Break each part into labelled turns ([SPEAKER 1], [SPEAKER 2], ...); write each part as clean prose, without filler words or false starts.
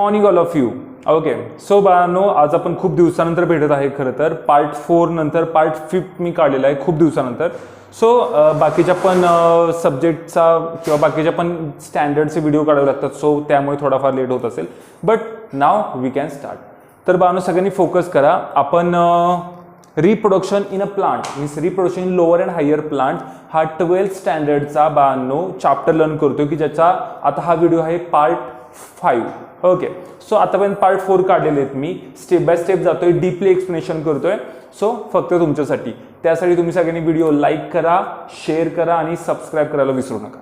[SPEAKER 1] Morning all of you. Okay, so बाळांनो, आज आपण खूप दिवसानंतर भेटत आहे. खरं तर पार्ट 4 नंतर पार्ट 5 मी काढलेला आहे खूप दिवसानंतर. सो बाकीच्या पण सब्जेक्टचा किंवा बाकीच्या पण स्टँडर्डचे व्हिडिओ काढावे लागतात, सो त्यामुळे थोडाफार लेट होत असेल, but now we can start. तर बाळांनो, सगळ्यांनी फोकस करा. आपण reproduction in a plant means reproduction in lower and higher plant हा 12th स्टँडर्डचा बाळांनो चॅप्टर लर्न करतो, की ज्याचा आता हा व्हिडिओ आहे पार्ट 5. ओके, सो आतापर्यंत पार्ट 4 काढलेले आहेत. मी स्टेप बाय स्टेप जातोय, डीपली एक्सप्लेनेशन करतोय. सो फक्त तुमच्यासाठी, त्यासाठी तुम्ही सगळ्यांनी व्हिडिओ लाईक करा, शेअर करा आणि सबस्क्राईब करायला विसरू नका.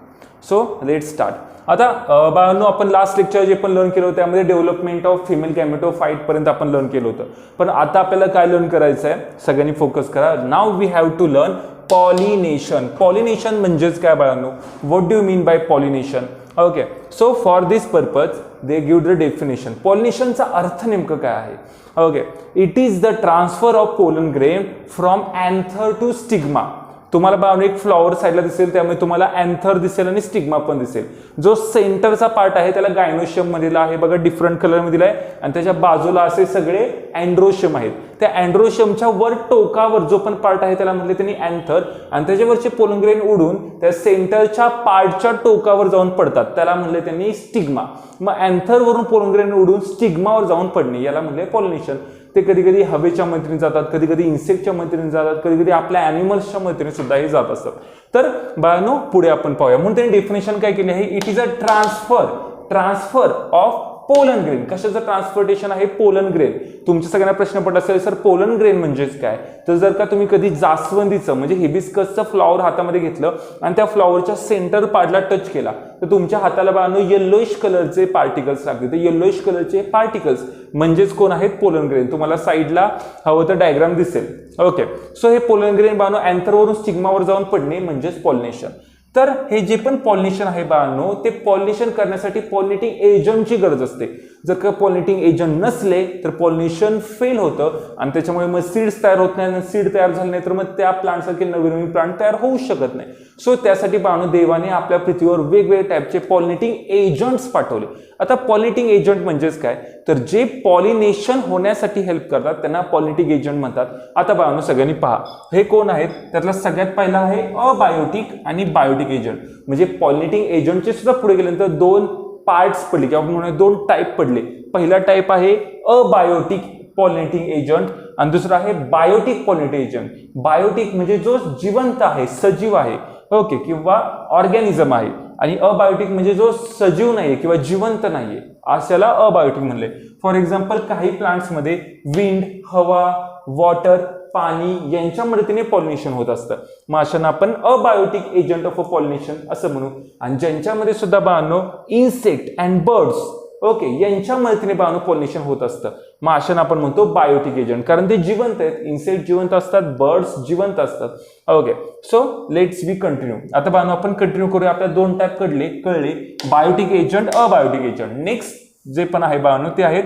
[SPEAKER 1] So let start. आता बाळांनो, आपण लास्ट लेक्चर जे पण लर्न केलं होतं त्यामध्ये डेव्हलपमेंट ऑफ फिमेल गॅमेटोफाइट पर्यंत आपण लर्न केलं होतं. पण आता आपल्याला काय लर्न करायचं आहे, सगळ्यांनी फोकस करा. Now we have to learn pollination. Pollination म्हणजेच काय बाळांनो? What do you mean by pollination? Okay, so for this purpose they give the definition. पॉलिनेशनचा अर्थ नेमकं काय आहे? Okay, it is the transfer of pollen grain from anther to stigma. तुम्हाला बाळांनो एक फ्लॉवर साईडला दिसेल, त्यामुळे तुम्हाला अँथर दिसेल आणि स्टिग्मा पण दिसेल. जो सेंटरचा पार्ट आहे त्याला गायनोशियम मध्ये आहे बघा, डिफरंट कलर मध्ये आहे, आणि त्याच्या बाजूला असे सगळे अँड्रोशियम आहेत. त्या अँड्रोशियमच्या वर टोकावर जो पण पार्ट आहे त्याला म्हटले त्यांनी अँथर, आणि त्याच्यावरचे पोलन ग्रेन उडून त्या सेंटरच्या पार्टच्या टोकावर जाऊन पडतात, त्याला म्हटले त्यांनी स्टिग्मा. मग अँथर वरून पोलन ग्रेन उडून स्टिग्मावर जाऊन पडणे याला म्हटले पॉलिनेशन. ते कधी कधी हवेच्या मैत्रिणी जातात, कधी कधी इन्सेक्टच्या मैत्रिणी जातात, कधी कधी आपल्या अॅनिमल्सच्या मैत्रिणी सुद्धा हे जात असतात. तर बाळांनो, पुढे आपण पाहूया. म्हणून त्यांनी डेफिनेशन काय केली आहे? It is a transfer of pollen grain. कशाचं ट्रान्सपोर्टेशन आहे? Pollen grain. तुमच्या सगळ्यांना प्रश्न पडला असेल, सर पोलन ग्रेन म्हणजेच काय? तर जर का तुम्ही कधी जास्वंदीचं म्हणजे हिबिस्कसचं फ्लॉवर हातामध्ये घेतलं आणि त्या फ्लॉवरच्या सेंटर पार्टला टच केला, तर तुमच्या हाताला बाळांनो येल्लोइश कलरचे पार्टिकल्स लागतील. तर येल्लोइश कलरचे पार्टिकल्स म्हणजेच कोण आहेत? Pollen grain. तुम्हाला साईडला हवं तर डायग्राम दिसेल. ओके, सो हे पोलन ग्रेन बाळांनो अँथरवरून स्टिग्मावर जाऊन पडणे म्हणजेच पॉलिनेशन. तर हे जे पण पॉलिनेशन आहे बाळांनो, ते पॉलिनेशन करण्यासाठी पॉलिनेटिंग एजंटची गरज असते. जर का पॉलिनेटिंग एजंट नसले तर पॉलिनेशन फेल होतं, आणि त्याच्यामुळे मग सीड्स तयार होत नाही. सीड तयार झाले नाही तर मग त्या प्लांटसारखे नवीन नवीन प्लांट तयार होऊ शकत नाही. सो त्यासाठी बाळांनो देवाने आपल्या पृथ्वीवर वेगवेगळे टाईपचे पॉलिनेटिंग एजंट्स पाठवले. आता पॉलिनेटिंग एजंट म्हणजेच काय? तर जे पॉलिनेशन होण्यासाठी हेल्प करतात त्यांना पॉलिनेटिंग एजंट म्हणतात. आता बाळांनो, सगळ्यांनी पहा, हे कोण आहेत? त्यातला सगळ्यात पहिला आहे अबायोटिक आणि बायोटिक एजंट. म्हणजे पॉलिनेटिंग एजंटचे सुद्धा पुढे गेल्यानंतर दोन पार्ट्स पडले किंवा म्हणून दोन टाईप पडले. पहिला टाईप आहे अबायोटिक पॉलिनेटिंग एजंट आणि दुसरा आहे बायोटिक पॉलिनेटिंग एजंट. बायोटिक म्हणजे जो जिवंत आहे, सजीव आहे, ओके, किंवा ऑर्गॅनिझम आहे, आणि अबायोटिक म्हणजे जो सजीव नाहीये किंवा जिवंत नाहीये, अशाला अबायोटिक म्हणले. फॉर एक्झाम्पल, काही प्लांट्समध्ये विंड, हवा, वॉटर, पाणी यांच्या मदतीने पॉलिनेशन होत असतं. मग अशांना आपण abiotic agent of a pollination असं म्हणू. आणि ज्यांच्यामध्ये सुद्धा बाळांनो इन्सेक्ट अँड बर्ड्स, ओके, यांच्या मदतीने बाळांनो पॉलिनेशन होत असतं. मग अशांना आपण म्हणतो बायोटिक एजंट, कारण ते जिवंत आहेत. इन्सेक्ट जिवंत असतात, बर्ड्स जिवंत असतात. Okay, so let's we continue. आता बाळांनो आपण कंटिन्यू करूया. आपल्याला दोन टाईप कळले, biotic agent, abiotic agent. Next जे पण आहे बाळांनो ते आहेत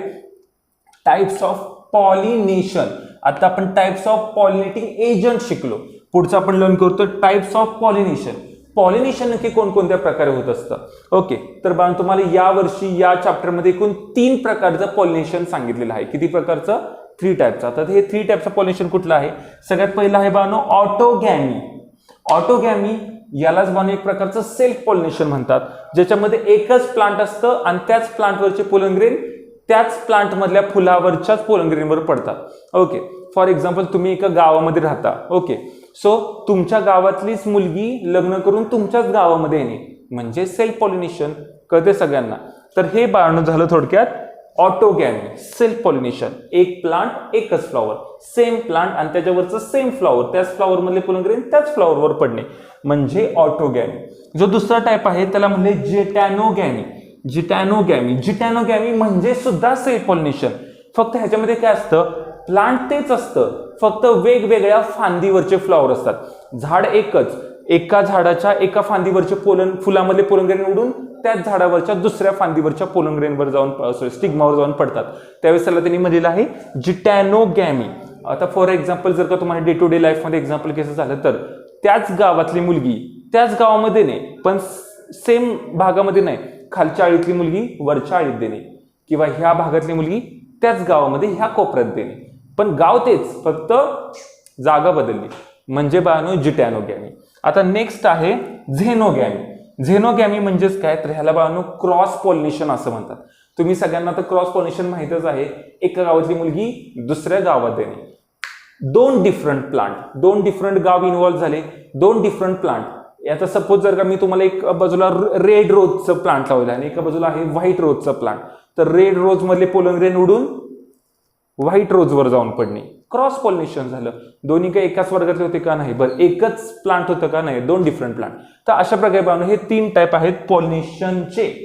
[SPEAKER 1] टाइप्स ऑफ पॉलिनेशन. आता आपण टाइप्स ऑफ पॉलिनेटिंग एजंट शिकलो. पुढचं आपण लर्न करतो टाइप्स ऑफ पॉलिनेशन. पॉलिनेशन नक्की कोणकोणत्या प्रकारे होत असतं? ओके, तर बाळांनो तुम्हाला या वर्षी या चॅप्टरमध्ये एकूण 3 प्रकारचं पॉलिनेशन सांगितलेलं आहे. किती प्रकारचं? 3 टाईपचं. आता हे 3 टाईपचं पॉलिनेशन कुठलं आहे? सगळ्यात पहिलं आहे बाळांनो ऑटोगॅमी. ऑटोगॅमी यालाच बाळांनो एक प्रकारचं सेल्फ पॉलिनेशन म्हणतात, ज्याच्यामध्ये एकच प्लांट असतं आणि त्याच प्लांटवरचे पोलन ग्रेन त्याच प्लांट मधल्या फुलावरच्याच पोलन ग्रेनवर पडतात. ओके, फॉर एक्झाम्पल तुम्ही एका गावामध्ये राहता. ओके, सो तुमच्या गावातलीच मुलगी लग्न करून तुमच्याच गावामध्ये येणे म्हणजे सेल्फ पॉलिनेशन. कळते सगळ्यांना? तर हे बाळांनो झालं थोडक्यात ऑटोगॅमी, सेल्फ पॉलिनेशन. एक प्लांट एकच फ्लॉवर, सेम प्लांट आणि त्याच्यावरचं सेम फ्लॉवर, त्याच फ्लॉवर मधले पोलन ग्रेन त्याच फ्लॉवरवर पडणे म्हणजे ऑटोगॅमी. जो दुसरा टाईप आहे त्याला म्हणले जिटॅनोगॅमी. जिटॅनोगॅमी म्हणजे सुद्धा सेल्फ पॉलिनेशन. फक्त ह्याच्यामध्ये काय असतं? प्लांट तेच असतं, फक्त वेगवेगळ्या फांदीवरचे फ्लॉवर असतात. झाड एकच, एका झाडाच्या एका फांदीवरचे फुलामधले पोलन ग्रेन उडून त्याच झाडावरच्या दुसऱ्या फांदीवरच्या पोलन ग्रेनवर जाऊन स्टिग्मावर जाऊन पडतात. त्यावेळेस त्याला त्यांनी म्हणलेलं आहे जिटॅनोगॅमी. आता फॉर एक्झाम्पल, जर का तुम्हाला डे टू डे लाईफमध्ये एक्झाम्पल केस झालं तर त्याच गावातली मुलगी त्याच गावामध्ये नाही पण सेम भागामध्ये नाही, खालच्या आळीतली मुलगी वरच्या आळीत देणे. किंवा ह्या भागातली मुलगी त्याच गावामध्ये ह्या कोपऱ्यात देणे, पण गाव तेच, फक्त जागा बदलली, म्हणजे बाळांनो जिटॅनोगॅमी. आता नेक्स्ट आहे झेनोगॅमी. झेनोगॅमी म्हणजेच काय, तर ह्याला बाळांनो क्रॉस पॉलिनेशन असं म्हणतात. तुम्ही सगळ्यांना तर क्रॉस पॉलिनेशन माहितच आहे, एका गावातली मुलगी दुसऱ्या गावात देणे. दोन डिफरंट गाव इन्व्हॉल्व्ह झाले, दोन डिफरंट प्लांट. आता सपोज जर का मी तुम्हाला एक बाजूला रेड रोजचं प्लांट लावलं आणि एका बाजूला आहे व्हाईट रोजचं प्लांट, तर रेड रोज मधले पोलन ग्रेन उडून व्हाईट रोजवर जाऊन पडणे, क्रॉस पॉलिनेशन झालं. दोन्ही काही एकाच वर्गातले होते का नाही, बरं एकच प्लांट होतं का नाही, दोन डिफरंट प्लांट. तर अशा प्रकारे पाहून हे 3 टाईप आहेत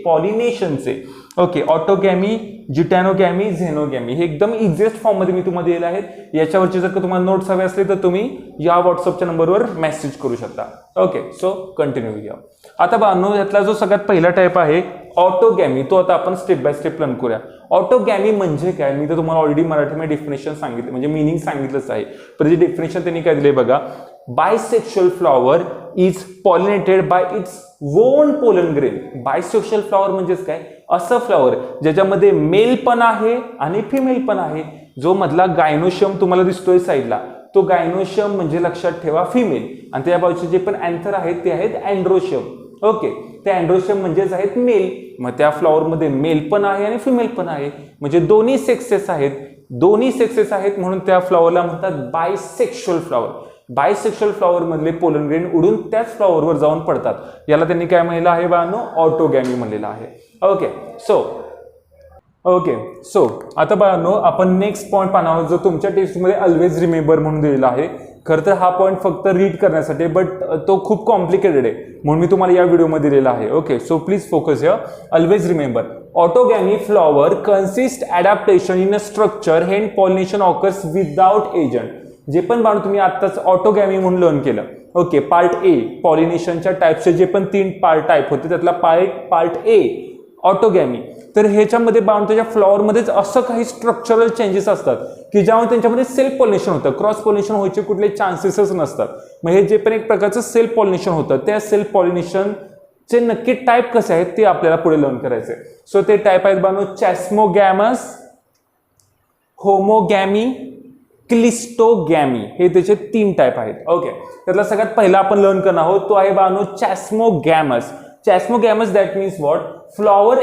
[SPEAKER 1] पॉलिनेशनचे. ओके, ऑटोगॅमी, जिटॅनोगॅमी, झेनोगॅमी. हे एकदम इझिएस्ट फॉर्म मध्ये मी तुम्हाला दिलेले आहेत. याच्यावरचे जर का तुम्हाला नोट्स हवे असले तर तुम्ही या व्हॉट्सअपच्या नंबरवर मेसेज करू शकता. ओके, सो कंटिन्यू करूया. आता बाळांनो यातला जो सगळ्यात पहिला टाईप आहे ऑटोगॅमी, तो आता आपण स्टेप बाय स्टेप लर्न करूया. ऑटोगॅमी म्हणजे काय, मी तर तुम्हाला ऑलरेडी मराठीमध्ये डेफिनेशन सांगितलं, म्हणजे मिनिंग सांगितलंच आहे. पण जे डेफिनेशन त्यांनी काय दिले बघा, bisexual flower is pollinated bye its own pollen grain. Bisexual flower म्हणजेच काय, असं फ्लॉवर ज्याच्यामध्ये मेल पण आहे आणि फिमेल पण आहे. जो मधला गायनोशियम तुम्हाला दिसतोय साईडला, तो गायनोशियम म्हणजे लक्षात ठेवा फिमेल, आणि त्या बाजूचे जे पण अँथर आहेत ते आहेत अँड्रोशियम. ओके, ते अँड्रोशियम म्हणजेच आहेत मेल. मग त्या फ्लॉवर मध्ये मेल पण आहे आणि फिमेल पण आहे, म्हणजे दोन्ही सेक्सेस आहेत. म्हणून त्या फ्लॉवरला म्हणतात बायसेक्शुअल फ्लॉवर. बायसेक्शुअल फ्लॉवर मधले पोलन ग्रेन उडून त्याच फ्लॉवरवर जाऊन पडतात. याला त्यांनी काय म्हणलेलं आहे बाळांनो, ऑटोगॅमी म्हणलेलं आहे. ओके सो आता बाळांनो आपण नेक्स्ट पॉईंट पाहणार आहोत, जो तुमच्या टेस्टमध्ये ऑलवेज रिमेंबर म्हणून दिलेला आहे. खरं तर हा पॉईंट फक्त रीड करण्यासाठी, बट तो खूप कॉम्प्लिकेटेड आहे, म्हणून मी तुम्हाला या व्हिडिओमध्ये दिलेला आहे. Okay, so please focus here. Always remember, autogamy flower consist adaptation in a structure when pollination occurs without agent. जे पण बाळांनो तुम्ही आत्ताच ऑटोगॅमी म्हणून लर्न केलं. ओके, पार्ट ए पॉलिनेशनच्या टाईपचे जे पण 3 टाईप होते त्यातला पार्ट ए ऑटोगॅमी. तर ह्याच्यामध्ये बाळांनो त्याच्या फ्लॉवरमध्येच असं काही स्ट्रक्चरल चेंजेस असतात की ज्यामुळे त्यांच्यामध्ये सेल्फ पॉलिनेशन होतं. क्रॉस पॉलिनेशन व्हायचे कुठले चान्सेसच नसतात. मग हे जे पण एक प्रकारचं सेल्फ पॉलिनेशन होतं, त्या सेल्फ पॉलिनेशनचे नक्की टाईप कसे आहेत ते आपल्याला पुढे लर्न करायचे. सो ते टाईप आहेत बाळांनो चॅस्मोगॅमस, होमोगॅमी, क्लिस्टोगॅमी. हे त्याचे 3 टाईप आहेत. ओके, त्यातला सगळ्यात पहिला आपण लर्न करणार आहोत तो आहे बाळांनो चॅस्मोगॅमस. Chasmogamous, that means what? Flower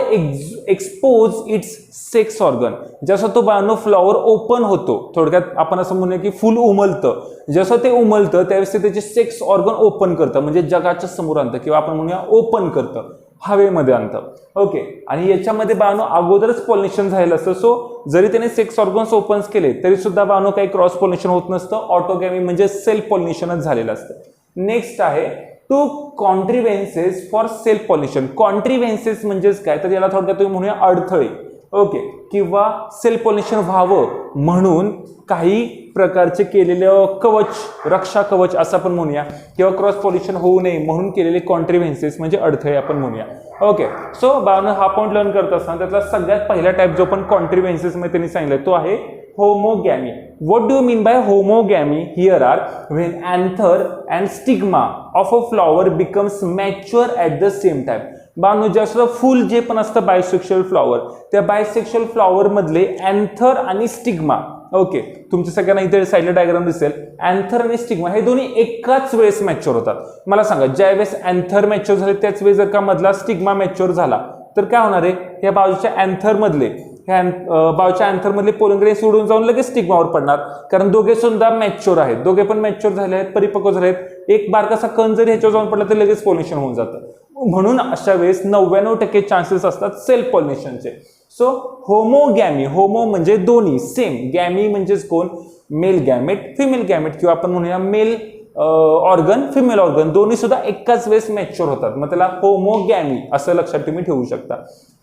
[SPEAKER 1] expose its sex organ. जसं तो बाळांनो फ्लॉवर ओपन होतो, थोडक्यात आपण असं म्हणूया की फुल उमलतं, जसं ते उमलतं त्यावेळेस ते त्याचे सेक्स ऑर्गन ओपन करतं, म्हणजे जगाच्या समोर आणतं, किंवा आपण म्हणूया ओपन करतं, हवेमध्ये आणतं. ओके, आणि याच्यामध्ये बाळांनो अगोदरच पॉलिनेशन झालेलं असतं. सो जरी त्याने सेक्स ऑर्गन्स ओपन केले तरी सुद्धा बाळांनो काही क्रॉस पॉलिनेशन होत नसतं. ऑटोगॅमी म्हणजे सेल्फ पॉलिनेशनच झालेलं असतं. नेक्स्ट आहे टू कॉन्ट्रिव्हेन्सेस फॉर सेल्फ पॉलिनेशन. कॉन्ट्रिव्हेन्सेस म्हणजेच काय, तर याला थोडक्यात तुम्ही म्हणूया अडथळे. ओके, किंवा सेल्फ पॉलिनेशन व्हावं म्हणून काही प्रकारचे केलेले कवच, रक्षा कवच असं आपण म्हणूया, किंवा क्रॉस पॉलिनेशन होऊ नये म्हणून केलेले कॉन्ट्रिव्हेन्सेस म्हणजे अडथळे आपण म्हणूया. ओके, सो बाळांनो हा पॉईंट लर्न करत असताना त्यातला सगळ्यात पहिला टाईप जो पण कॉन्ट्रिव्हेन्सेस मध्ये त्यांनी सांगितलं तो आहे homogamy. What do you mean by homogamy? Here are when anther and stigma of a flower becomes mature at the same time. बाळांनो जसं फुल जे पण असतं बायसेक्शुअल फ्लॉवर, त्या बायसेक्शुअल फ्लॉवर मधले अँथर आणि स्टिग्मा. ओके, तुमच्या सगळ्यांना इथे साईडला डायग्राम दिसेल. अँथर आणि स्टिग्मा हे दोन्ही एकाच वेळेस मॅच्युअर होतात. मला सांगा, ज्या वेळेस अँथर मॅच्युअर झाले त्याच वेळेस जर का मधला स्टिग्मा मॅच्युअर झाला तर काय होणार आहे, या बाजूच्या अँथर मधले बाजूच्या अँथर मधले पोलन ग्रेन सोडून जाऊन लगेच स्टिग्मावर पडणार, कारण दोघे सुद्धा मॅच्युअर आहेत, दोघे पण मॅच्युअर झाले आहेत, परिपक्व झाले आहेत. एक बारकासा कण जरी ह्याच्यावर जाऊन पडला तर लगेच पॉलिनेशन होऊन जातं. म्हणून अशा वेळेस 99% चान्सेस असतात सेल्फ पॉलिनेशनचे. सो होमोगॅमी, होमो म्हणजे दोन्ही, सेम, गॅमी म्हणजेच कोण, मेल गॅमेट, फिमेल गॅमेट, किंवा आपण म्हणूया मेल ऑर्गन, फिमेल ऑर्गन, दोन्ही सुद्धा एकाच वेळेस मॅच्युअर होतात. मग त्याला होमोगॅमी असं लक्षात तुम्ही ठेवू शकता.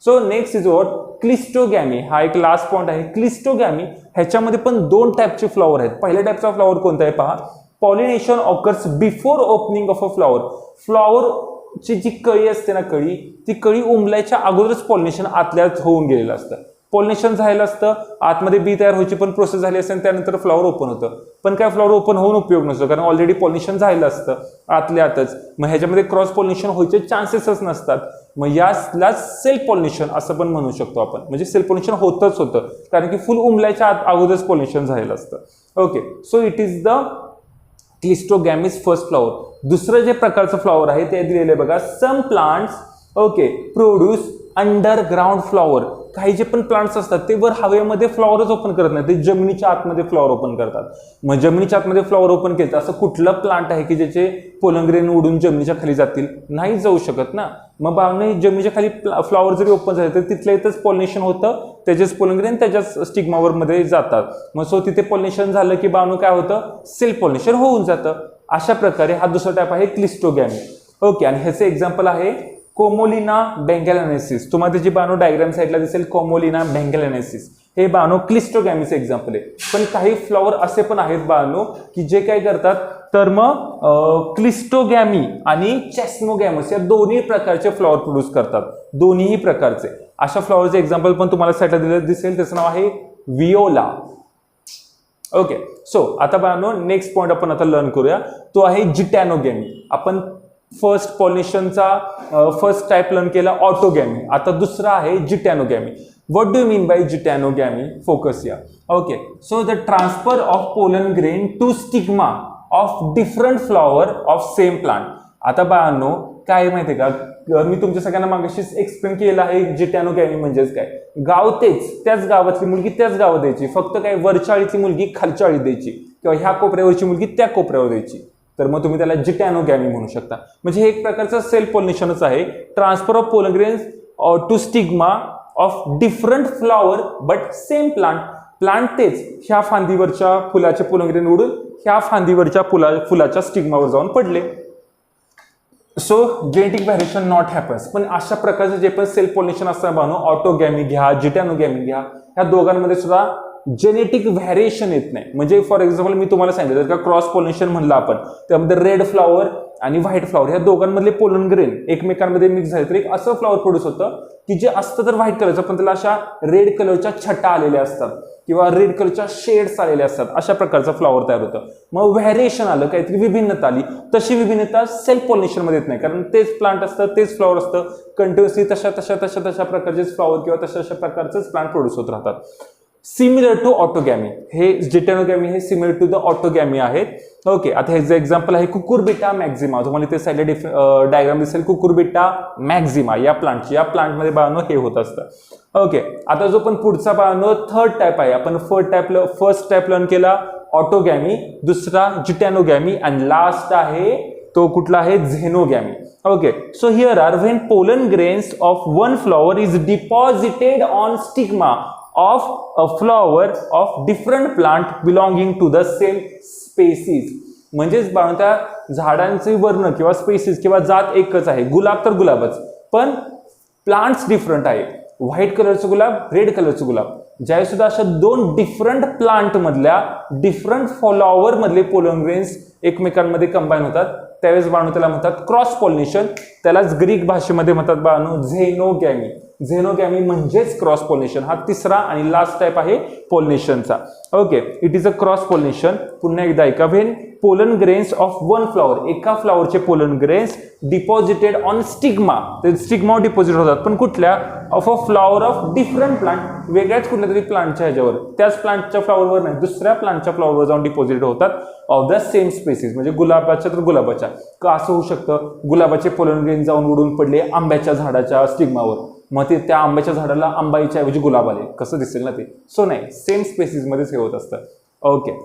[SPEAKER 1] So next is what, cleistogamy. हा एक लास्ट पॉईंट आहे. क्लिस्टोगॅमी ह्याच्यामध्ये पण 2 टाईपचे फ्लॉवर आहेत. पहिल्या टाईपचा फ्लॉवर कोणता आहे पहा, pollination occurs before opening of a flower. फ्लॉवरची जी कळी असते ना, ती कळी उमलायच्या अगोदरच पॉलिनेशन आतल्यात होऊन गेलेलं असतं. पॉलिनेशन झालेलं असतं, आतमध्ये बी तयार व्हायची पण प्रोसेस झाली असते आणि त्यानंतर फ्लॉवर ओपन होतं. पण काय फ्लॉवर ओपन होऊन उपयोग नसतो कारण ऑलरेडी पॉलिनेशन झालेलं असतं आतल्या आतच. मग ह्याच्यामध्ये क्रॉस पॉलिनेशन व्हायचे चान्सेसच नसतात. मग याला सेल्फ पॉलिनेशन असं पण म्हणू शकतो आपण. म्हणजे सेल्फ पॉलिनेशन होतच होतं कारण की फुल उमलायच्या अगोदरच पॉलिनेशन झालेलं असतं. Okay, so it is the cleistogamies first flower. दुसरं जे प्रकारचं फ्लॉवर आहे ते दिलेलं आहे बघा. Some plants okay produce underground flower. काही जे पण प्लांट्स असतात ते वर हवेमध्ये फ्लॉवरच ओपन करत नाही, ते जमिनीच्या आतमध्ये फ्लॉवर ओपन करतात. मग जमिनीच्या आतमध्ये फ्लॉवर ओपन केलं असं कुठलं प्लांट आहे की ज्याचे पोलन ग्रेन उडून जमिनीच्या खाली जातील? नाही जाऊ शकत ना. मग बावणे जमिनीच्या खाली फ्लॉवर जरी ओपन झाले तर तिथल्या इथंच पॉलिनेशन होतं, त्याचेच पोलन ग्रेन त्याच्याच स्टिग्मावर मध्ये जातात. मग सो तिथे पॉलिनेशन झालं की बावणं काय होतं? सेल्फ पॉलिनेशन होऊन जातं. अशा प्रकारे हा दुसरा टाईप आहे क्लिस्टोगॅमी. ओके, आणि ह्याचे एक्झाम्पल आहे कोमोलिना बेंगॅलेनेसिस. तुम्हाला त्याची बानो डायग्राम साईडला दिसेल कोमोलिना बेंगॅलेनेसिस. हे बानो क्लिस्टोगॅमीचं एक्झाम्पल आहे. पण काही फ्लॉवर असे पण आहेत बानो की जे काय करतात तर मग क्लिस्टोगॅमी आणि चेस्मोगॅमस या दोन्ही प्रकारचे फ्लॉवर प्रोड्यूस करतात, दोन्हीही प्रकारचे. अशा फ्लॉवरचे एक्झाम्पल पण तुम्हाला साईडला दिसेल, त्याचं नाव आहे विओला. ओके, सो आता बानो नेक्स्ट पॉइंट आपण आता लर्न करूया, तो आहे जिटॅनोगॅमी. आपण फर्स्ट पॉलिनेशनचा फर्स्ट टाइप लर्न केला ऑटोगॅमी. आता दुसरा आहे geitonogamy. What do you mean by geitonogamy? Focus या. Okay, so the transfer of pollen grain to stigma of different flower of same plant. आता बाळांनो काय माहितीये का, मी तुमच्या सगळ्यांना मागाशीच एक्सप्लेन केलं आहे जिटॅनोगॅमी म्हणजेच काय. गाव तेच, त्याच गावातली मुलगी त्याच गावात द्यायची, फक्त काय वरच्या आळीतली मुलगी खालच्या आळीत द्यायची किंवा ह्या कोपऱ्यावरची मुलगी त्या कोपऱ्यावर द्यायची. तर मग तुम्ही त्याला जिटॅनोगॅमी म्हणू शकता. म्हणजे हे एक प्रकारचं सेल्फ पॉलिनेशनच आहे. Transfer of pollen grains to stigma of different flower but same plant. Plant तेच, ह्या फांदीवरच्या फुलाचे पोलन ग्रेन उडून ह्या फांदीवरच्या फुलाच्या स्टिग्मावर जाऊन पडले. So genetic variation not happens. पण अशा प्रकारचे जे पण सेल्फ पॉलिनेशन असतात बानो, ऑटोगॅमी घ्या, जिटॅनोगॅमी घ्या, ह्या दोघांमध्ये सुद्धा जेनेटिक व्हॅरिएशन येत नाही. म्हणजे फॉर एक्झाम्पल मी तुम्हाला सांगितलं जर का क्रॉस पॉलिनेशन म्हणलं आपण, त्यामध्ये रेड फ्लॉवर आणि व्हाईट फ्लॉवर ह्या दोघांमधले पोलन ग्रेन एकमेकांमध्ये मिक्स झाले तर एक असं फ्लॉवर प्रोड्यूस होतं की जे असतं तर व्हाईट कलरचं पण त्याला अशा रेड कलरच्या छटा आलेल्या असतात किंवा रेड कलरच्या शेड्स आलेले असतात. अशा प्रकारचा फ्लॉवर तयार होतं. मग व्हॅरिएशन आलं, काहीतरी विभिन्नता आली. तशी विभिन्नता सेल्फ पॉलिनेशन मध्ये येत नाही कारण तेच प्लांट असतं, तेच फ्लॉवर असतं, कंटिन्युअसली तशा प्रकारचेच फ्लॉवर किंवा तशा प्रकारचेच प्लांट प्रोड्यूस होत राहतात. Similar to autogamy. हे जिटॅनोगॅमी हे सिमिलर टू द ऑटोगॅमी आहेत. ओके, आता ह्याचं एक्झाम्पल आहे कुकुरबिटा मॅक्झिमा. तुम्हाला ते साईडला डायग्राम दिसेल कुकुरबिटा मॅक्झिमा या प्लांटची. या प्लांटमध्ये बाळांनो हे होत असतं. ओके, आता जो पण पुढचा बाळांनो थर्ड टाइप आहे, आपण फर्स्ट टाइप लर्न केला ऑटोगॅमी, दुसरा जिटॅनोगॅमी आणि लास्ट आहे तो कुठला आहे? Xenogamy. Okay, so here are when pollen grains of one flower is deposited on stigma of a flower of different plant belonging to the same species. म्हणजेच त्या झाडांचे वर्ण किंवा स्पेसीज किंवा जात एकच आहे. गुलाब तर गुलाबच, पण प्लांट्स डिफरंट आहे. व्हाईट कलरचं गुलाब, रेड कलरचं गुलाब. ज्यावेळेस सुद्धा अशा दोन डिफरंट प्लांट मधल्या डिफरंट फ्लॉवर मधले पोलन ग्रेन्स एकमेकांमध्ये कंबाईन होतात त्यावेळेस बाळांनो त्याला म्हणतात क्रॉस पॉलिनेशन. त्यालाच ग्रीक भाषेमध्ये म्हणतात बाळांनो झेनोगॅमी. झेनोगॅमी म्हणजेच क्रॉस पॉलिनेशन. हा तिसरा आणि लास्ट टाइप आहे पॉलिनेशनचा. Okay, it is a cross pollination. पुन्हा एकदा ऐका. When pollen grains of one flower, एका फ्लॉवरचे pollen grains deposited on stigma, ते स्टिग्मा डिपॉझिट होतात पण कुठल्या? Of a flower of different plant, वेगळ्याच कुठल्या तरी प्लांटच्या ह्याच्यावर, त्याच प्लांटच्या फ्लॉवरवर नाही, दुसऱ्या प्लांटच्या फ्लॉवरवर जाऊन डिपॉझिट होतात ऑफ द सेम स्पेसीज. म्हणजे गुलाबाच्या तर गुलाबाच्या. का असं होऊ शकतं? गुलाबाचे पोलन ग्रेन जाऊन उडून पडले आंब्याच्या झाडाच्या स्टिग्मावर, मग ते त्या आंब्याच्या झाडाला आंबाईच्या ऐवजी गुलाब आले, कसं दिसेल ना ते? सो नाही, सेम स्पेसीज मध्येच हे होत असतं. ओके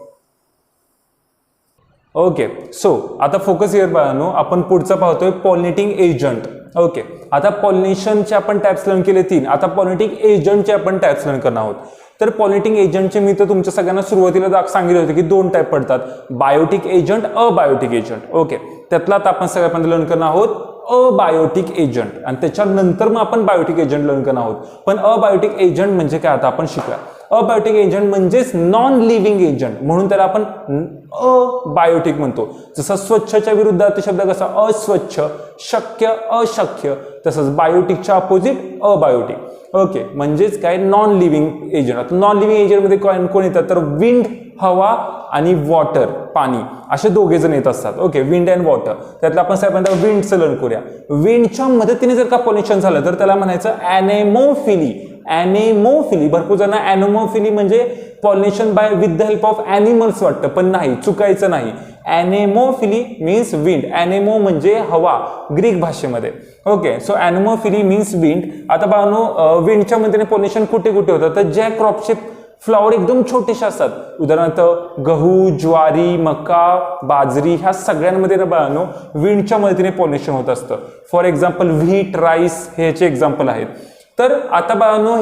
[SPEAKER 1] ओके, सो आता फोकस हिअर बाळांनो, आपण पुढचं पाहतोय पॉलिनेटिंग एजंट. ओके, आता पॉलिनेशनचे आपण टाइप्स लर्न केले 3. आता पॉलिनेटिंग एजंटचे आपण टाइप्स लर्न करणार आहोत. तर पॉलिनेटिंग एजंटचे मी तर तुमच्या सगळ्यांना सुरुवातीला सांगितले होते की 2 टाइप पडतात, biotic agent, abiotic agent. Okay, त्यातला आता आपण सगळ्यात लर्न करणार आहोत अबायोटिक एजंट आणि त्याच्यानंतर मग आपण बायोटिक एजंट लर्न करणार आहोत. पण अबायोटिक एजंट म्हणजे काय आता आपण शिकूया. अबायोटिक एजंट म्हणजेच नॉन लिव्हिंग एजंट, म्हणून त्याला आपण अबायोटिक म्हणतो. जसं स्वच्छच्या विरुद्धात शब्द कसा अस्वच्छ, शक्य, अशक्य, तसंच बायोटिकच्या अपोजिट अबायोटिक. ओके, म्हणजेच काय नॉन लिव्हिंग एजंट. आता नॉन लिव्हिंग एजंट मध्ये कोण येतात तर विंड हवा आणि वॉटर पाणी असे दोघे जण येत असतात. Okay, wind and water. त्यातलं आपण साहेबांना विंडचं लर्न करूया. विंडच्या मदतीने जर का पॉल्युशन झालं तर त्याला म्हणायचं ॲनेमोफिली. ॲनेमोफिली. भरपूर जण ॲनेमोफिली म्हणजे pollution by with the help of animals वाटतं, पण नाही, चुकायचं नाही. ॲनेमोफिली मीन्स विंड. ॲनेमो म्हणजे हवा ग्रीक भाषेमध्ये. Okay, so anemophily means wind. आता बाळांनो, विंडच्या मदतीने पॉल्युशन कुठे कुठे होतं तर ज्या क्रॉपचे फ्लॉवर एकदम छोटेसे असतात, उदाहरणार्थ गहू, ज्वारी, मका, बाजरी, ह्या सगळ्यांमध्ये ना बाळांनो विंडच्या मदतीने पॉल्युशन होत असतं. फॉर एक्झाम्पल व्हीट, राईस हे याचे एक्झाम्पल आहेत. तर आता बाळांनो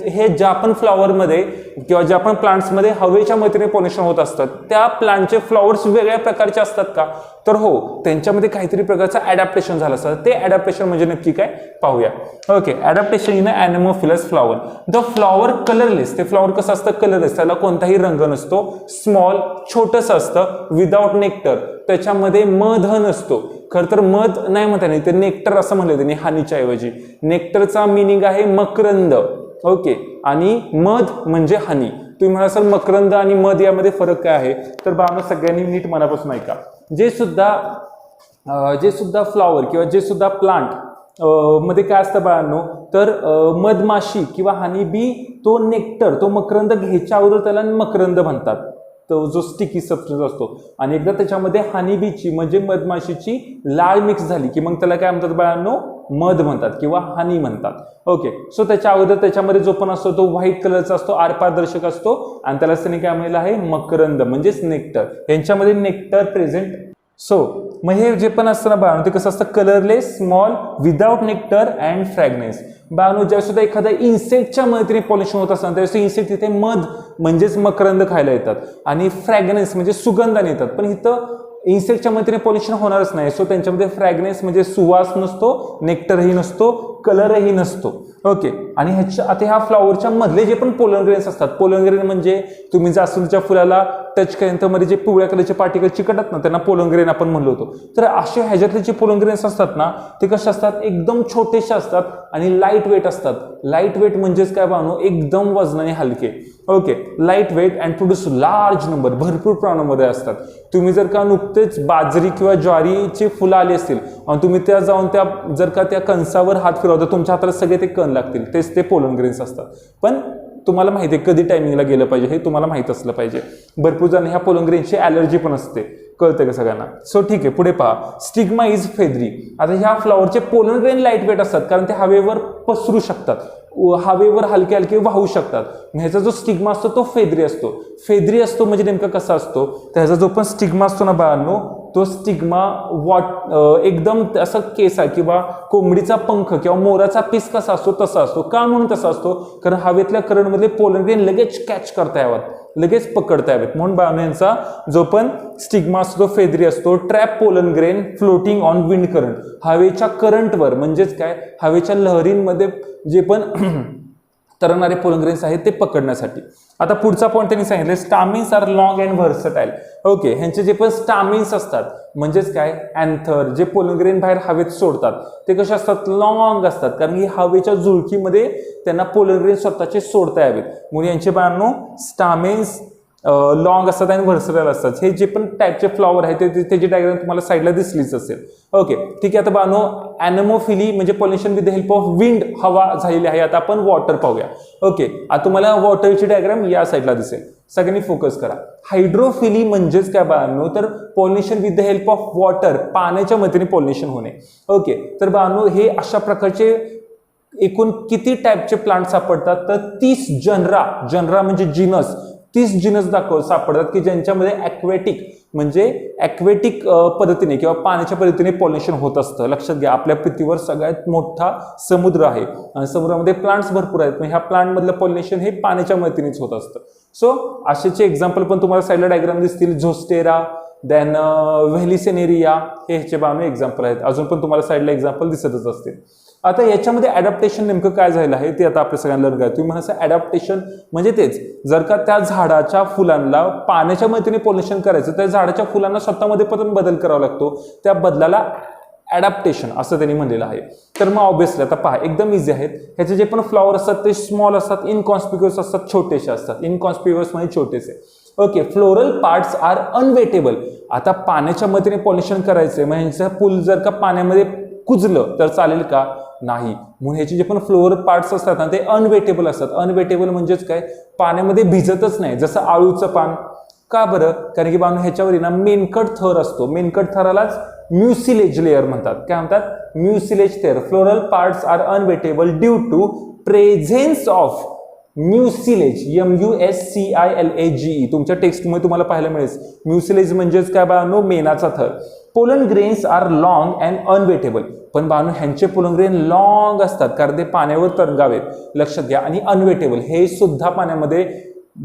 [SPEAKER 1] हे ज्या पण फ्लॉवरमध्ये किंवा ज्या पण प्लांट्समध्ये हवेच्या मदतीने पॉल्युशन होत असतात त्या प्लांटचे फ्लॉवर्स वेगळ्या प्रकारचे असतात का तर हो, त्यांच्यामध्ये काहीतरी प्रकारचं ॲडॅप्टेशन झालं असतं. ते ॲडॅप्टेशन म्हणजे नक्की काय पाहूया. Okay, adaptation in anemophilous flower. The flower colourless. ते फ्लॉवर कसं असतं कलरलेस, त्याला कोणताही रंग नसतो, स्मॉल छोटंसं असतं, विदाउट नेक्टर, त्याच्यामध्ये मध नसतो. खरं तर मध नाही म्हणता नाही, ते नेक्टर असं म्हणलं त्यांनी हानीच्या ऐवजी. नेक्टरचा मिनिंग आहे मकरंद. ओके, आणि मध म्हणजे हानी. तुम्ही म्हणा सर मकरंद आणि मध यामध्ये फरक काय आहे तर बाळांनो सगळ्यांनी नीट मनापासून ऐका. जे सुद्धा फ्लॉवर किंवा जे सुद्धा प्लांट मध्ये काय असतं बाळांनो तर मधमाशी किंवा हानी बी तो नेक्टर, तो मकरंद घ्यायच्या अगोदर त्याला मकरंद म्हणतात, तो जो स्टिकी सबस्टन्स असतो. आणि एकदा त्याच्यामध्ये हानीबीची म्हणजे मधमाशीची लाळ मिक्स झाली की मग त्याला काय म्हणतात बाळांनो मध म्हणतात किंवा हानी म्हणतात. ओके, सो त्याच्या अगोदर त्याच्यामध्ये जो पण असतो तो व्हाईट कलरचा असतो, आरपारदर्शक असतो, आणि त्याला त्यांनी काय म्हणलेलं आहे मकरंद म्हणजेच नेक्टर. यांच्यामध्ये नेक्टर प्रेझेंट. सो मग हे जे पण असतं ना बाळांनो ते कसं असतं colourless, small, without nectar and fragrance. बाळांनो ज्यावेळेस सुद्धा एखाद्या इन्सेक्टच्या मदतीने पॉल्युशन होत असतं त्यावेळेस इन्सेक्ट तिथे मध म्हणजेच मकरंद खायला येतात आणि फ्रॅग्रन्स म्हणजे सुगंधाने येतात. पण इथं इन्सेक्टच्या मदतीने पॉल्युशन होणारच नाही. सो त्यांच्यामध्ये फ्रॅग्रन्स म्हणजे सुवास नसतो, नेक्टरही नसतो, कलरही नसतो. ओके, आणि आता ह्या फ्लॉवरच्या मधले जे पण पोलन ग्रेन्स असतात, पोलन ग्रेन म्हणजे तुम्ही जास्वंदीच्या फुलाला टच केल्यानंतर जे पिवळ्या कलरचे पार्टिकल चिकटतात ना त्यांना पोलन ग्रेन आपण म्हणलो होतो. तर असे ह्याच्यातले जे पोलन ग्रेन्स असतात ना ते कसे असतात एकदम छोटेसे असतात आणि लाईट वेट असतात. लाईट वेट म्हणजेच काय बाळांनो एकदम वजनाने हलके. Okay, light weight and produce large number, भरपूर प्रमाणामध्ये असतात. तुम्ही जर का नुकतेच बाजरी किंवा ज्वारीची फुलं आली असतील आणि तुम्ही त्या जाऊन त्या जर का त्या कणसावर हात फिरवता तुमच्या हाताला सगळे ते कण लागतील, तेच ते पोलन ग्रेन्स असतात. पण तुम्हाला माहिती आहे कधी टायमिंगला गेलं पाहिजे हे तुम्हाला माहित असलं पाहिजे. भरपूर जण ह्या पोलन ग्रेन्सची ॲलर्जी पण असते, कळतं का सगळ्यांना. सो ठीक आहे, पुढे पहा. Stigma is feathery. आता ह्या फ्लॉवरचे पोलन ग्रेन लाईट वेट असतात कारण ते हवेवर पसरू शकतात, हवेवर हलके हलके वाहू शकतात. ह्याचा जो स्टिग्मा असतो तो फेदरी असतो. फेदरी असतो म्हणजे नेमका कसा असतो तर ह्याचा जो पण स्टिग्मा असतो ना बाळांनो तो स्टिग्मा एकदम असं केसा किंवा कोंबडीचा पंख किंवा मोराचा पीस कसा असतो तसा असतो. का म्हणून तसा असतो कारण हवेतल्या करंटमधले पोलन ग्रेन लगेच कॅच करता यावं, लगेच पकडता यावेत, म्हणून बाळांनो यांचा जो पण स्टिग्मा असतो तो फेदरी असतो. Trap pollen grain floating on wind current. हवेच्या करंटवर म्हणजेच काय हवेच्या लहरींमध्ये जे पण तरंगणारे पोलन ग्रेन्स आहेत ते पकडण्यासाठी. आता पुढचा पॉईंट त्यांनी सांगितलं stamens are long and versatile. Okay, ह्यांचे जे पण स्टामिन्स असतात म्हणजेच काय अँथर जे पोलन ग्रेन बाहेर हवेत सोडतात ते कसे असतात लॉंग असतात कारण की हवेच्या झुळकीमध्ये त्यांना पोलन ग्रेन स्वतःचे सोडता यावेत म्हणून यांचे बाळांनो स्टामिन्स लॉंग असतात आणि व्हर्सटाईल असतात. हे जे पण टाईपचे फ्लॉवर आहेत त्याची डायग्राम तुम्हाला साईडला दिसलीच असेल. ओके, ठीक आहे. आता बाळांनो ॲनेमोफिली म्हणजे pollution with the help of wind हवा झालेली आहे. आता आपण वॉटर पाहूया. ओके, आता तुम्हाला वॉटरची डायग्राम या साईडला दिसेल, सगळ्यांनी फोकस करा. हायड्रोफिली म्हणजेच काय बाळांनो तर pollution with the help of water, पाण्याच्या मदतीने पॉल्युशन होणे. ओके, तर बाळांनो हे अशा प्रकारचे एकूण किती टाईपचे प्लांट सापडतात तर 30 जनरा म्हणजे जिनस 30 जिनस सापडतात की ज्यांच्यामध्ये ॲक्वेटिक पद्धतीने किंवा पाण्याच्या पद्धतीने पॉल्युशन होत असतं. लक्षात घ्या आपल्या पृथ्वीवर सगळ्यात मोठा समुद्र आहे आणि समुद्रामध्ये प्लांट्स भरपूर आहेत, पण ह्या प्लांटमधलं पॉल्युशन हे पाण्याच्या मदतीनेच होत असतं. सो अशाचे एक्झाम्पल पण तुम्हाला साईडला डायग्राम दिसतील. झोस्टेरा, देन व्हेलिसेनेरिया हे ह्याचे बाळांनो एक्झाम्पल आहेत. अजून पण तुम्हाला साईडला एक्झाम्पल दिसतच असतील. आता याच्यामध्ये ॲडॅप्टेशन नेमकं काय झालं आहे ते आता आपल्या सगळ्यांना लर्न करायचं. तुम्ही म्हणाल ॲडॅप्टेशन म्हणजे तेच, जर का त्या झाडाच्या फुलांना पाण्याच्या मदतीने पॉलिनेशन करायचं तर झाडाच्या फुलांना स्वतःमध्ये पण बदल करावा लागतो, त्या बदलाला ॲडॅप्टेशन असं त्यांनी म्हणलेलं आहे. तर मग ऑब्व्हियसली आता पहा एकदम इझी आहेत. ह्याचे जे पण फ्लॉवर असतात ते स्मॉल असतात, इनकॉन्स्पिक्युअस असतात, छोटेसे असतात. इनकॉन्स्पिक्युअस म्हणजे छोटेसे. Okay, floral parts are unwettable. आता पाण्याच्या मदतीने पॉलिनेशन करायचंय म्हणजे फुल जर का पाण्यामध्ये कुजलं तर चालेल का? नाही. म्हणून ह्याचे जे पण फ्लोरल पार्ट्स असतात ना ते अनवेटेबल असतात. अनवेटेबल म्हणजेच काय, पाण्यामध्ये भिजतच नाही. जसं आळूचं पान. का बरं? कारण की बांधून ह्याच्यावर ना मेनकट थर असतो. मेनकट थरालाच म्युसिलेज लेअर म्हणतात. काय म्हणतात? Mucilage layer. Floral parts are unwettable due to presence of mucilage. MUSCILAGE. तुमच्या टेक्स्टमध्ये तुम्हाला पाहायला मिळेल. म्युसिलेज म्हणजेच काय बाळांनो? मेणाचा थर. Pollen grains are long and unwettable. पण बाळांनो ह्यांचे पोलन ग्रेन लॉंग असतात कारण ते पाण्यावर तरंगावेत. लक्षात घ्या. आणि अनवेटेबल हे सुद्धा पाण्यामध्ये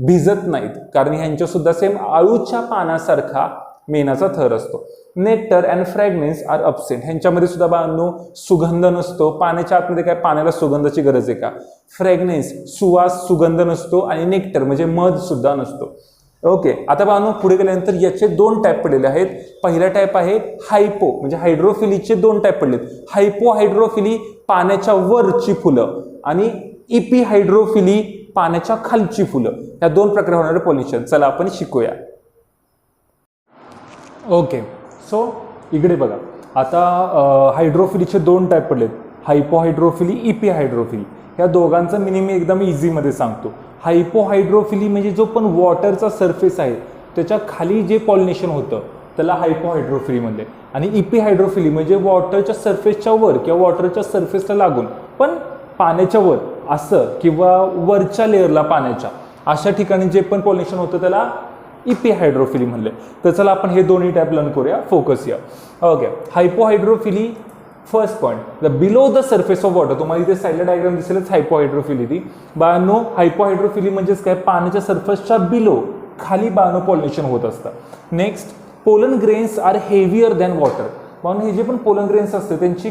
[SPEAKER 1] भिजत नाहीत कारण ह्यांच्या सुद्धा सेम आळूच्या पानासारखा मेणाचा थर असतो. Nectar and fragrance are absent. ह्यांच्यामध्ये सुद्धा बाळांनो सुगंध नसतो. पाण्याच्या आतमध्ये काय पाण्याला सुगंधाची गरज आहे का? फ्रॅग्रन्स सुवास, सुगंध नसतो. आणि नेक्टर म्हणजे मध सुद्धा नसतो. ओके, आता बाळांनो पुढे गेल्यानंतर याचे दोन टाईप पडलेले आहेत. पहिला टाईप आहे हायपो म्हणजे हायड्रोफिलीचे दोन टाईप पडलेत. हायपो हायड्रोफिली पाण्याच्या वरची फुलं आणि इपी हायड्रोफिली पाण्याच्या खालची फुलं. या दोन प्रकारे होणारे पॉलिनेशन चला आपण शिकूया. ओके, सो इकडे बघा. आता हायड्रोफिलीचे दोन टाईप पडलेत. Hypo hydrophily, epi hydrophily. या दोघांचं मिनिंग मी एकदम इझीमध्ये सांगतो. हायपो हायड्रोफिली म्हणजे जो पण वॉटरचा सरफेस आहे त्याच्या खाली जे पॉलिनेशन होतं त्याला हायपो हायड्रोफिली म्हणले. आणि इपी हायड्रोफिली म्हणजे वॉटरच्या सरफेसच्या वर किंवा वॉटरच्या सरफेसला लागून पण पाण्याच्या वर असं किंवा वरच्या लेअरला पाण्याच्या अशा ठिकाणी जे पण पॉलिनेशन होतं त्याला इपी हायड्रोफिली म्हणले. तर चला आपण हे दोन्ही टाईप लर्न करूया. फोकस या. Okay, hypo hydrophily first point, the below the surface of water. तुम्हाला इथे साईडला डायग्राम दिसेलच हायपो हायड्रोफिली ती. बाळांनो हायपो हायड्रोफिली म्हणजेच काय, पाण्याच्या सरफेसच्या बिलो खाली बाळांनो पॉलिनेशन होत असतं. Next, pollen grains are heavier than water. म्हणून हे जे पण पोलन ग्रेन्स असते त्यांची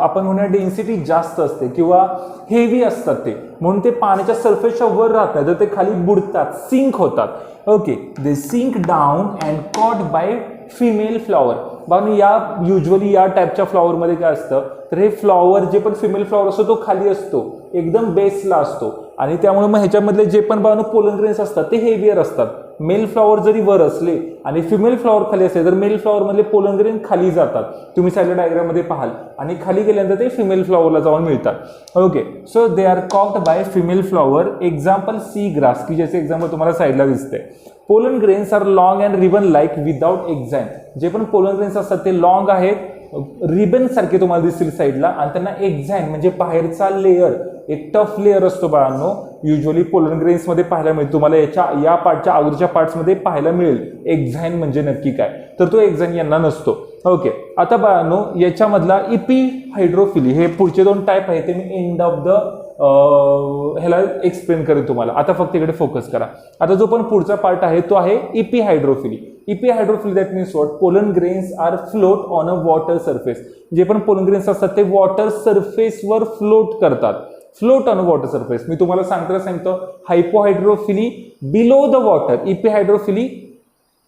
[SPEAKER 1] आपण म्हणूया डेन्सिटी जास्त असते किंवा हेवी असतात ते, म्हणून ते पाण्याच्या सरफेसच्या वर राहतात तर ते खाली बुडतात, सिंक होतात. Okay, they sink down and caught by female flower. बाबा या युजली या टाईपच्या फ्लॉवरमध्ये काय असतं तर हे फ्लॉवर जे पण फिमेल फ्लॉवर असतो तो खाली असतो, एकदम बेसला असतो. आणि त्यामुळे मग ह्याच्यामधले जे पण बाबा पोलन ग्रेन्स असतात ते हेवियर असतात. मेल फ्लॉवर जरी वर असले आणि फिमेल फ्लॉवर खाली असले तर मेल फ्लॉवर मधले पोलन ग्रेन खाली जातात. तुम्ही साईडला डायग्राम मध्ये पाहाल. आणि खाली गेल्यानंतर ते फिमेल फ्लॉवरला जाऊन मिळतात. Okay, so they are caught by female flower. Example sea grass, की ज्याचे एक्झाम्पल तुम्हाला साईडला दिसते. Pollen grains are long and ribbon like without exam. जे पण पोलन ग्रेन्स असतात ते लॉंग आहेत, रिबन सारखे तुम्हाला दिसतील साईडला, आणि त्यांना एक्झाम म्हणजे बाहेरचा लेअर, एक टफ लेअर असतो बाळांनो. युजली पोलन ग्रेन्स मध्ये पाहायला मिळेल तुम्हाला. या पार्टच्या अगोदरच्या पार्ट्स मध्ये पाहायला मिळेल एक्झाम म्हणजे नक्की काय, तर तो एक्झाम यांना नसतो. ओके, आता बाळांनो याच्यामधला इपी हायड्रोफिली हे पुढचे दोन टाईप आहे ते मी एंड ऑफ द ह्याला एक्सप्लेन करेन तुम्हाला. आता फक्त इकडे फोकस करा. आता जो पण पुढचा पार्ट आहे तो आहे epi hydrophily. Epi hydrophily that means what, pollen grains are float on a water surface. जे पण पोलन ग्रेन्स असतात ते वॉटर सरफेसवर फ्लोट करतात. Float on water surface. मी तुम्हाला सांगतो hypo hydrophily below the water, epi hydrophily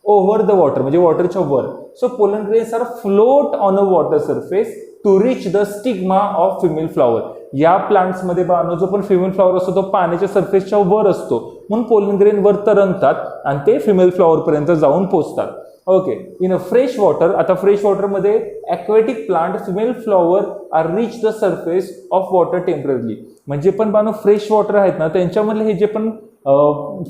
[SPEAKER 1] over the water म्हणजे वॉटरच्या वर. So pollen grains are float on a water surface to reach the stigma of female flower. या प्लांट्समध्ये बाळांनो जो पण फिमेल फ्लॉवर असतो तो पाण्याच्या सरफेसच्या वर असतो, म्हणून पोलन ग्रेन वर तरंगतात आणि ते फिमेल फ्लॉवर पर्यंत जाऊन पोहोचतात. Okay, in a fresh water. आता फ्रेश वॉटरमध्ये aquatic plant female flower are reach the surface of water temporary. म्हणजे पण बाळांनो फ्रेश वॉटर आहेत ना त्यांच्यामधले हे जे पण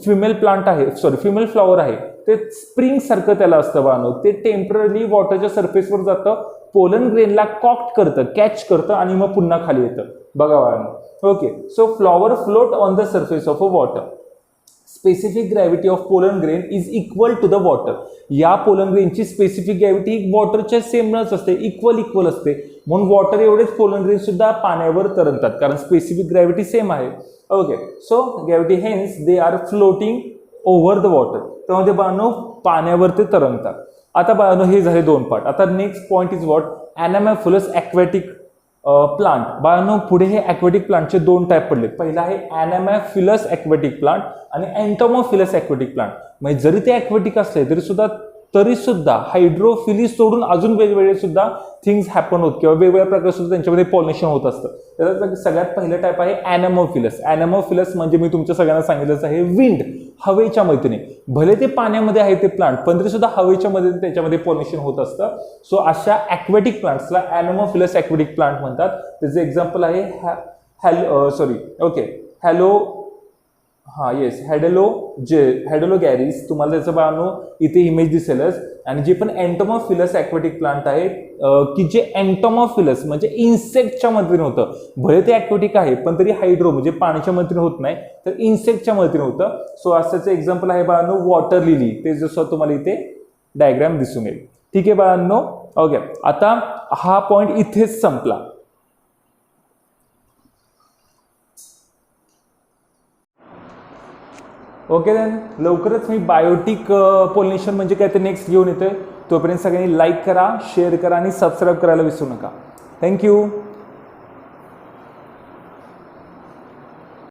[SPEAKER 1] फिमेल प्लांट आहे, फिमेल फ्लॉवर आहे ते स्प्रिंग सारखं त्याला असतं बाळांनो. ते टेम्पररी वॉटरच्या सरफेसवर जातं, पोलन ग्रेनला कॉक्ट करतं, कॅच करतं आणि मग पुन्हा खाली येतं. बघा बाळांनो. Okay, so flower float on the surface of a water. Specific gravity of pollen grain is equal to the water. या पोलन ग्रेनची स्पेसिफिक ग्रॅव्हिटी वॉटरच्या सेमच असते, इक्वल असते. म्हणून वॉटर एवढेच पोलन ग्रेन सुद्धा पाण्यावर तरंगतात कारण स्पेसिफिक ग्रॅव्हिटी सेम आहे. Okay, so gravity hence they are floating over the water. त्यामध्ये बाळांनो पाण्यावर ते तरंगतात. आता बाळांनो हे झाले दोन पार्ट. आता next point is what, anemophilous aquatic plant बाळांनो, पुढे हे ॲक्वेटिक प्लांटचे दोन टाईप पडले. पहिला आहे ॲनेमॅफिलस ॲक्वेटिक प्लांट आणि एंटोमोफिलस ॲक्वेटिक प्लांट. म्हणजे जरी ते ॲक्वेटिक असले तरी सुद्धा हायड्रोफिली सोडून अजून वेगवेगळे सुद्धा थिंग्स हॅपन होत किंवा वेगवेगळ्या प्रकारे सुद्धा त्यांच्यामध्ये पॉलिनेशन होत असतं. त्याचा सगळ्यात पहिलं टाईप आहे ॲनेमोफिलस. ॲनेमोफिलस म्हणजे मी तुमच्या सगळ्यांना सांगितलंच आहे, विंड, हवेच्या मैत्रिणी. भले ते पाण्यामध्ये आहे ते प्लांट, पण तरी सुद्धा हवेच्या मध्ये त्याच्यामध्ये पॉलिनेशन होत असतं. सो अशा ॲक्वेटिक प्लांट्सला ॲनेमोफिलस ॲक्वेटिक प्लांट म्हणतात. त्याचं एक्झाम्पल आहे हॅडेलोगॅरिस. तुम्हाला त्याचं बाळांनो इथे इमेज दिसेलच. आणि जे पण एंटोमोफिलस ॲक्वेटिक प्लांट आहे की जे एंटोमोफिलस म्हणजे इन्सेक्टच्या मदतीने होतं. भले ते ॲक्वेटिक आहे पण तरी हायड्रो म्हणजे पाण्याच्या मदतीने होत नाही, तर इन्सेक्टच्या मदतीने होतं. सो असंच एक्झाम्पल आहे बाळांनो वॉटर लिली. ते जसं तुम्हाला इथे डायग्राम दिसून येईल. ठीक आहे बाळांनो. ओके, आता हा पॉइंट इथेच संपला. ओके देन, लवकरच मी बायोटिक पॉलिनेशन म्हणजे काय ते नेक्स्ट घेऊन येतोय. तोपर्यंत सगळ्यांनी लाईक करा, शेअर करा आणि सबस्क्राईब करायला विसरू नका. थँक्यू.